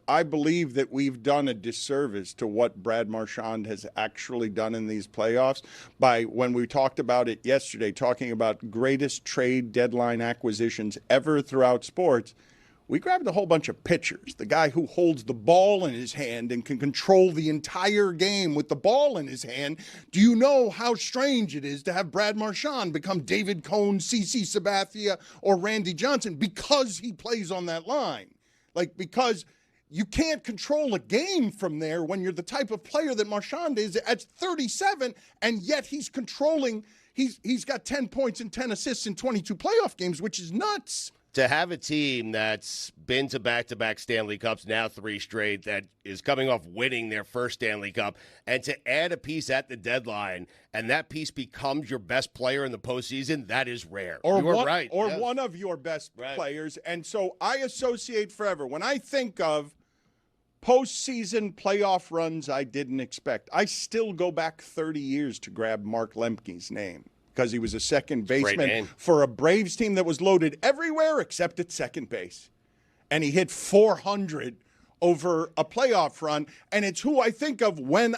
I believe that we've done a disservice to what Brad Marchand has actually done in these playoffs by, when we talked about it yesterday, talking about greatest trade deadline acquisitions ever throughout sports. We grabbed a whole bunch of pitchers, the guy who holds the ball in his hand and can control the entire game with the ball in his hand. Do you know how strange it is to have Brad Marchand become David Cone, CC Sabathia, or Randy Johnson because he plays on that line? Because you can't control a game from there when you're the type of player that Marchand is at 37, and yet he's controlling. He's got 10 points and 10 assists in 22 playoff games, which is nuts. To have a team that's been to back-to-back Stanley Cups, now 3 straight, that is coming off winning their first Stanley Cup, and to add a piece at the deadline, and that piece becomes your best player in the postseason, that is rare. Or you are one, right. Or yes. one of your best players. And so I associate forever. When I think of postseason playoff runs I didn't expect, I still go back 30 years to grab Mark Lemke's name because he was a second baseman for a Braves team that was loaded everywhere except at second base. And he hit 400 over a playoff run. And it's who I think of when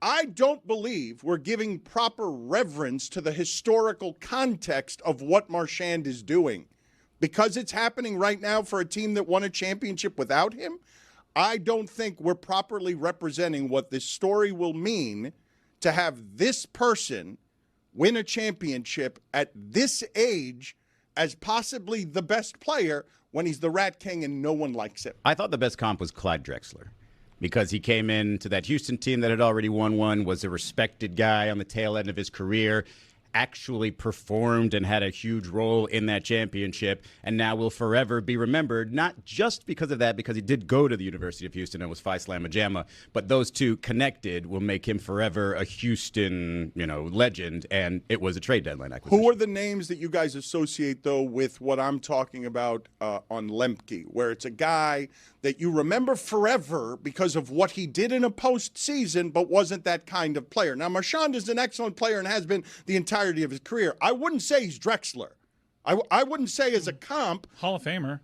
I don't believe we're giving proper reverence to the historical context of what Marchand is doing. Because it's happening right now for a team that won a championship without him, I don't think we're properly representing what this story will mean to have this person win a championship at this age as possibly the best player when he's the Rat King and no one likes him. I thought the best comp was Clyde Drexler because he came into that Houston team that had already won one, was a respected guy on the tail end of his career, actually performed and had a huge role in that championship, and now will forever be remembered, not just because of that, because he did go to the University of Houston and was Phi Slamma Jamma, but those two connected will make him forever a Houston, legend, and it was a trade deadline acquisition. Who are the names that you guys associate, though, with what I'm talking about on Lemke, where it's a guy that you remember forever because of what he did in a postseason, but wasn't that kind of player? Now, Marchand is an excellent player and has been the entirety of his career. I wouldn't say he's Drexler. I wouldn't say as a comp. Hall of Famer.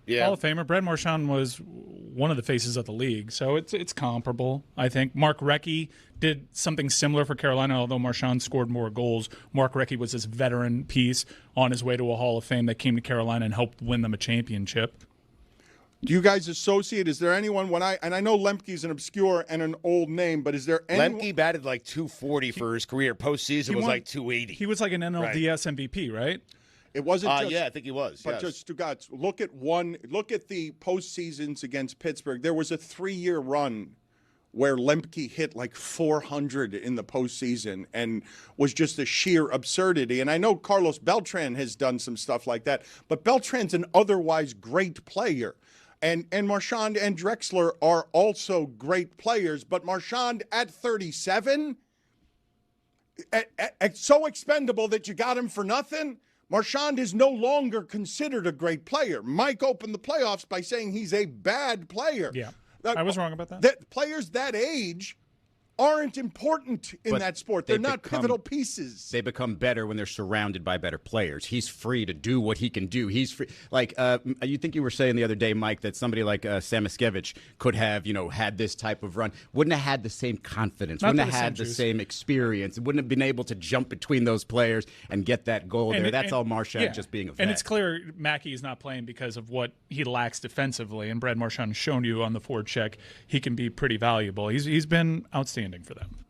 Yeah. Hall of Famer. Brad Marchand was one of the faces of the league, so it's comparable, I think. Mark Recchi did something similar for Carolina, although Marchand scored more goals. Mark Recchi was this veteran piece on his way to a Hall of Fame that came to Carolina and helped win them a championship. Do you guys associate? Is there anyone and I know Lemke's an obscure and an old name, but is there anyone? Lemke batted like 240 for his career. Postseason was like 280. He was like an NLDS MVP, right? It wasn't just, yeah, I think he was. But just Stugotz, look at the postseasons against Pittsburgh. There was a 3-year run where Lemke hit like 400 in the postseason and was just a sheer absurdity. And I know Carlos Beltran has done some stuff like that, but Beltran's an otherwise great player. And Marchand and Drexler are also great players, but Marchand at 37, so expendable that you got him for nothing. Marchand is no longer considered a great player. Mike opened the playoffs by saying he's a bad player. Yeah, I was wrong about that. Players that age aren't important in that sport. They're not pivotal pieces. They become better when they're surrounded by better players. He's free to do what he can do. He's free. Like, you think you were saying the other day, Mike, that somebody like Samiskevich could have, had this type of run. Wouldn't have had the same confidence. Wouldn't have had the same experience. Wouldn't have been able to jump between those players and get that goal there. That's all Marchand just being a vet. And it's clear Mackey is not playing because of what he lacks defensively. And Brad Marchand has shown you on the forward check he can be pretty valuable. He's been outstanding for them.